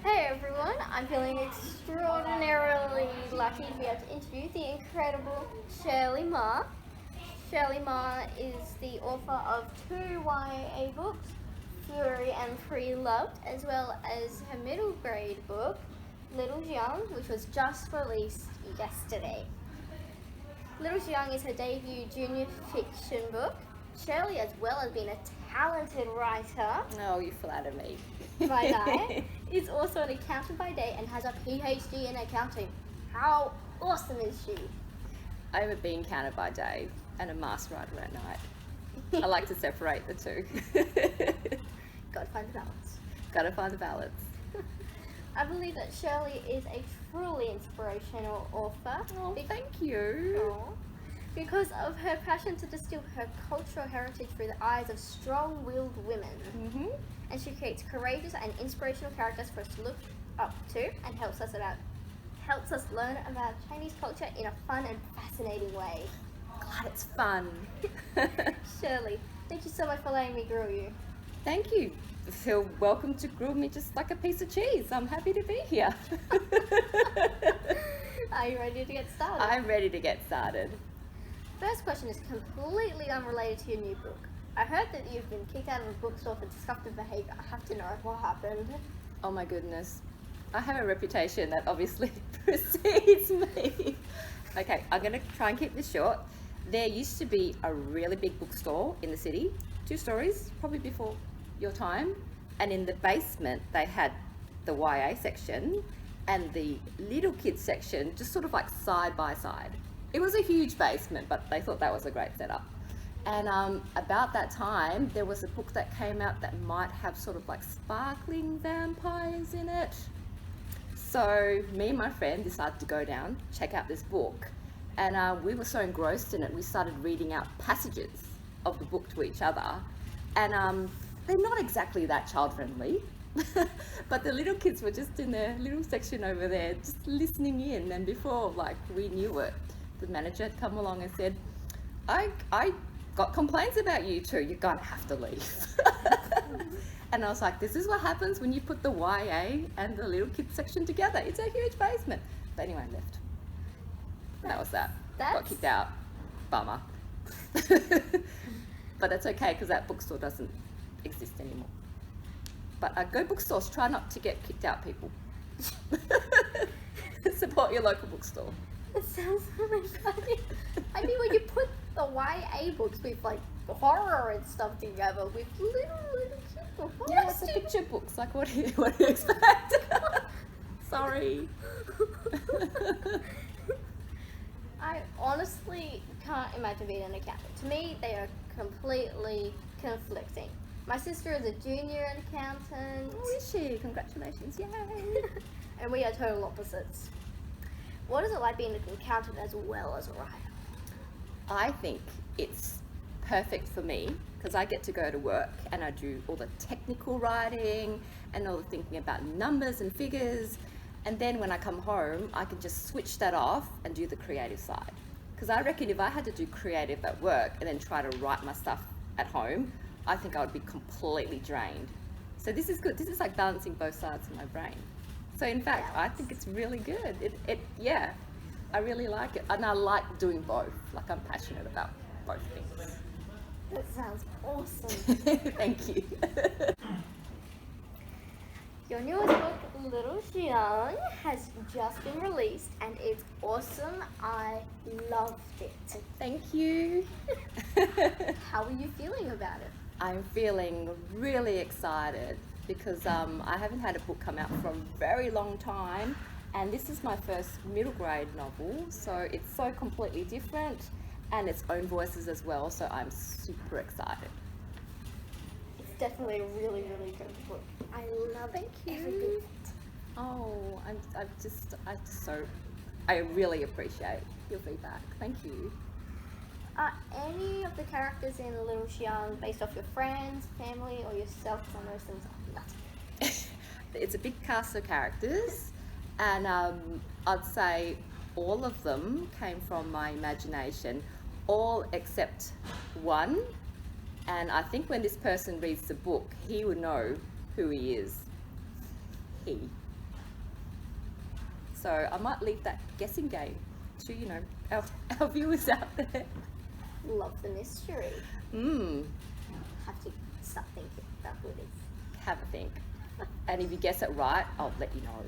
Hey everyone, I'm feeling extraordinarily lucky to be able to interview the incredible Shirley Marr. Shirley Marr is the author of two YA books, Fury and Pre-Loved, as well as her middle grade book, Little Jiang, which was just released yesterday. Little Xiang is her debut junior fiction book. Shirley, as well as being a talented writer Oh, you flatter me. by night, is also an accountant by day and has a PhD in accounting. How awesome is she? I'm a bean counter by day and a master writer at night. I like to separate the two. Gotta find the balance. Gotta find the balance. I believe that Shirley is a truly inspirational author. Oh, thank you. Aw. Because of her passion to distill her cultural heritage through the eyes of strong-willed women. Mm-hmm. And she creates courageous and inspirational characters for us to look up to and helps us learn about Chinese culture in a fun and fascinating way. Glad it's fun. Shirley, thank you so much for letting me grill you. Thank you. Feel welcome to grill me just like a piece of cheese. I'm happy to be here. Are you ready to get started? I'm ready to get started. First question is completely unrelated to your new book. I heard that you've been kicked out of a bookstore for disruptive behaviour. I have to know what happened. Oh my goodness. I have a reputation that obviously precedes me. Okay, I'm going to try and keep this short. There used to be a really big bookstore in the city, 2 stories, probably before your time. And in the basement, they had the YA section and the little kids section, just sort of like side by side. It was a huge basement, but they thought that was a great setup. And about that time, there was a book that came out that might have sort of like sparkling vampires in it. So me and my friend decided to go down, check out this book. And we were so engrossed in it, we started reading out passages of the book to each other. And they're not exactly that child-friendly, but the little kids were just in their little section over there, just listening in. And before like we knew it, the manager had come along and said, I got complaints about you two, you're gonna have to leave. And I was like, this is what happens when you put the YA and the little kids section together. It's a huge basement. But anyway, I left. That was that. Got kicked out. Bummer. But that's okay because that bookstore doesn't exist anymore. But go bookstores, try not to get kicked out, people. Support your local bookstore. That sounds really funny. I mean, when you put the YA books with like horror and stuff together with little people. Yeah, it's a picture books. Like, what do you expect? Sorry. I honestly can't imagine being an accountant. To me, they are completely conflicting. My sister is a junior accountant. Oh, is she? Congratulations. Yay. And we are total opposites. What is it like being an accountant as well as a writer? I think it's perfect for me because I get to go to work and I do all the technical writing and all the thinking about numbers and figures. And then when I come home, I can just switch that off and do the creative side. Because I reckon if I had to do creative at work and then try to write my stuff at home, I think I would be completely drained. So this is good. This is like balancing both sides of my brain. So in fact, I think it's really good. Yeah, I really like it. And I like doing both. Like I'm passionate about both things. That sounds awesome. Thank you. Your newest book, Little Xiang, has just been released and it's awesome. I loved it. Thank you. How are you feeling about it? I'm feeling really excited because I haven't had a book come out for a very long time, and this is my first middle grade novel, so it's so completely different and its own voices as well, so I'm super excited. It's definitely a really, really good book. I love every bit of it. Oh, I really appreciate your feedback. Thank you. Are any of the characters in Little Xiang based off your friends, family, or yourself? Because I know some are not. It's a big cast of characters, and I'd say all of them came from my imagination, all except one. And I think when this person reads the book, he will know who he is. He. So I might leave that guessing game to, our viewers out there. Love the mystery. Mm, Have to start thinking about who it is. have a think. And if you guess it right, I'll let you know.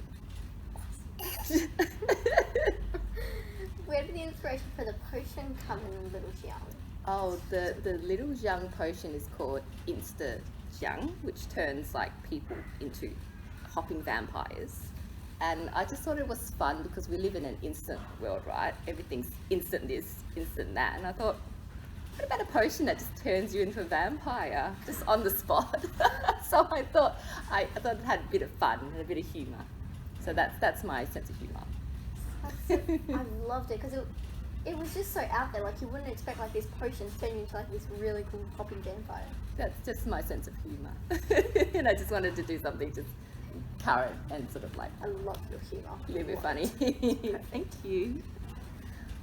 Where did the inspiration for the potion come in, little Xiang? Oh, the little Jiang potion is called Xiang, which turns like people into hopping vampires. And I just thought it was fun because we live in an instant world, right? Everything's instant this, instant that. And I thought, what about a potion that just turns you into a vampire just on the spot? So I thought it had a bit of fun and a bit of humour. So that's my sense of humour. I loved it because it was just so out there. Like you wouldn't expect like this potion to turn you into like this really cool hopping vampire. That's just my sense of humour. And I just wanted to do something just current and sort of like I love your humour. a little bit funny. Thank you.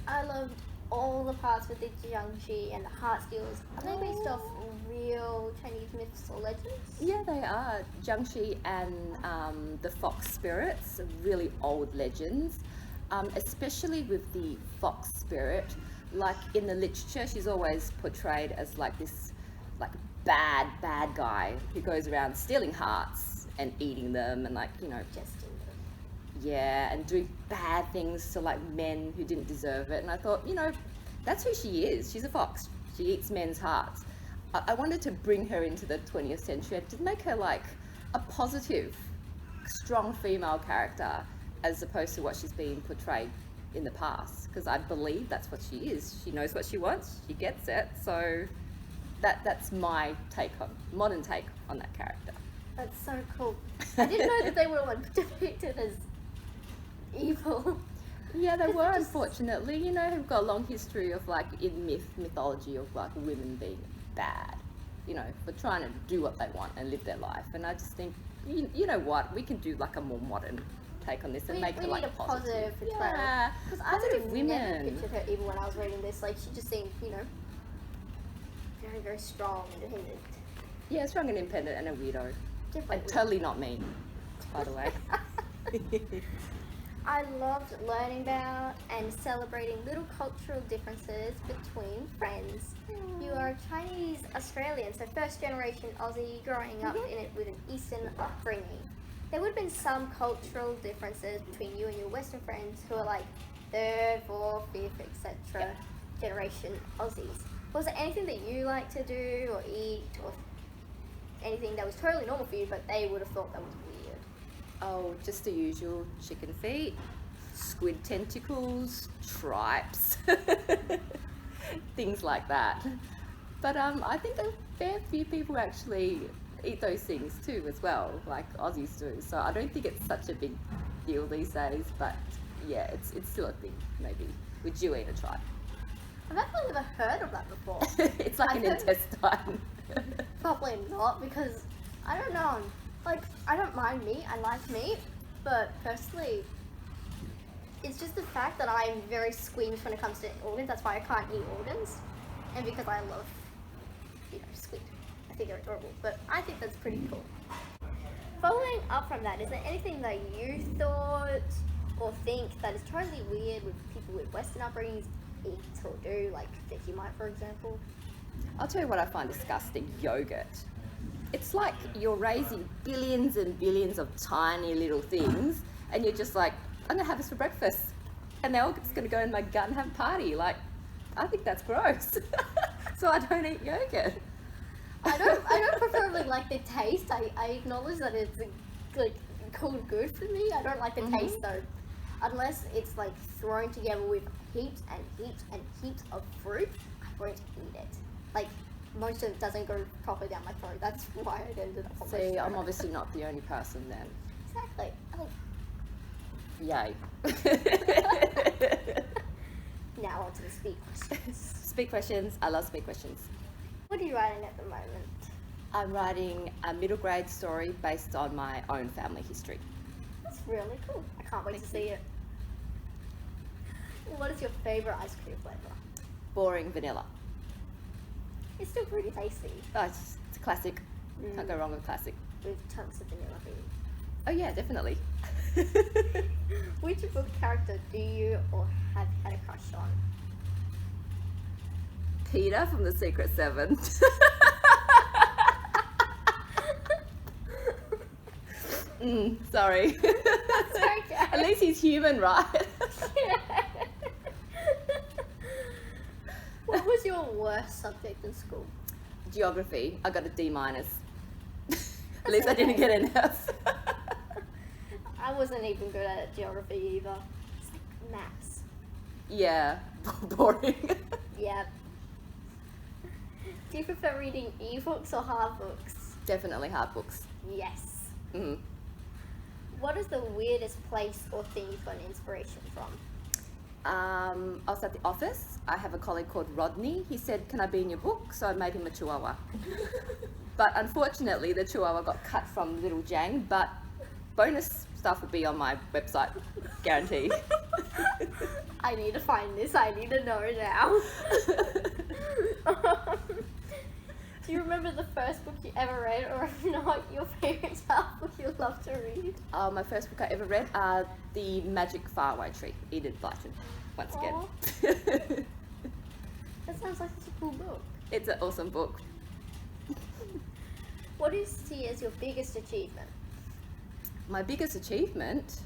I loved all the parts with the Jiangshi and the heart skills. Are they based off real Chinese myths or legends? Yeah, they are. Jiangshi and the fox spirits, really old legends. Especially with the fox spirit, like in the literature, she's always portrayed as like this, like bad guy who goes around stealing hearts and eating them, and like Just in yeah, and doing bad things to like men who didn't deserve it. And I thought, that's who she is. She's a fox. She eats men's hearts. I wanted to bring her into the 20th century and to make her like a positive, strong female character, as opposed to what she's been portrayed in the past, because I believe that's what she is. She knows what she wants, she gets it. So that's my modern take on that character. That's so cool. I didn't know that they were like depicted as evil. Yeah, they were, unfortunately. Who've got a long history of like in mythology of like women being bad, for trying to do what they want and live their life. And I just think, you know what, we can do like a more modern take on this and make her like a positive portrayal. Yeah, because I positive would have women. never pictured her evil when I was reading this. Like she just seemed, very, very strong, independent. Yeah, strong and independent and a weirdo. Definitely. And totally not me, by the way. I loved learning about and celebrating little cultural differences between friends. You are a Chinese Australian, so first generation Aussie growing up in it with an Eastern upbringing. There would have been some cultural differences between you and your Western friends who are like third, fourth, fifth, etc. generation Aussies. Was there anything that you like to do or eat or anything that was totally normal for you but they would have thought that was weird? Oh, just the usual: chicken feet, squid tentacles, tripes, things like that. But I think a fair few people actually eat those things too as well, like Aussies do. So I don't think it's such a big deal these days, but yeah, it's still a thing. Maybe would you eat a tripe? I've actually never heard of that before. It's like I've an heard- intestine. Probably not, because I don't know. Like, I don't mind meat, I like meat, but personally, it's just the fact that I'm very squeamish when it comes to organs. That's why I can't eat organs, and because I love, squid. I think they're adorable, but I think that's pretty cool. Following up from that, is there anything that you thought or think that is totally weird with people with Western upbringings eat or do, like Vegemite, for example? I'll tell you what I find disgusting: yogurt. It's like you're raising billions and billions of tiny little things, and you're just like, I'm gonna have this for breakfast, and they're all just gonna go in my gut and have a party. Like, I think that's gross. So I don't eat yogurt. I don't preferably like the taste. I acknowledge that it's like called good for me. I don't like the taste though, unless it's like thrown together with heaps and heaps and heaps of fruit. I won't eat it. Like, most of it doesn't go properly down my throat. That's why it ended up on my See, I'm stomach. obviously not the only person then. Exactly. Yay. Now on to the speed questions. Speed questions. I love speed questions. What are you writing at the moment? I'm writing a middle grade story based on my own family history. That's really cool. I can't wait to see it. What is your favourite ice cream flavour? Boring vanilla. It's still pretty tasty. Oh, it's a classic. Can't go wrong with classic. With chunks of vanilla bean. Oh yeah, definitely. Which book character do you or have had a crush on? Peter from The Secret Seven. Sorry. That's okay. At least he's human, right? What was your worst subject in school? Geography. I got a D minus. At least I didn't get an F. I wasn't even good at geography either. It's like maths. Yeah, boring. Yep. Do you prefer reading ebooks or hard books? Definitely hard books. Yes. Hmm. What is the weirdest place or thing you've gotten inspiration from? I was at the office. I have a colleague called Rodney. He said, "Can I be in your book?" So I made him a chihuahua. But unfortunately, the chihuahua got cut from little Jiang. But bonus stuff will be on my website, guaranteed. I need to find this. I need to know now. Do you remember the first book you ever read, or if not, your favorite child book you love to read? My first book I ever read, The Magic Faraway Tree, Enid Blyton, once again. That sounds like such a cool book. It's an awesome book. What do you see as your biggest achievement? My biggest achievement,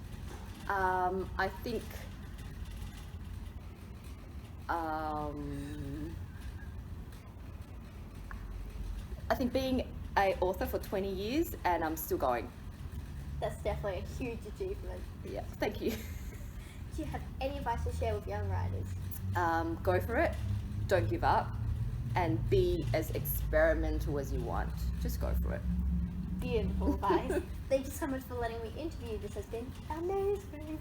I think, being an author for 20 years and I'm still going. That's definitely a huge achievement. Yeah, thank you. Do you have any advice to share with young writers? Go for it, don't give up, and be as experimental as you want. Just go for it. Beautiful advice. Thank you so much for letting me interview. This has been amazing.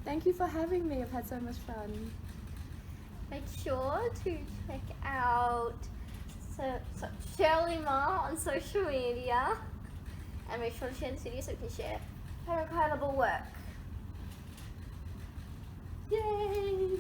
Thank you for having me. I've had so much fun. Make sure to check out Shirley Marr on social media, and make sure to share this video so you can share her incredible work. Yay!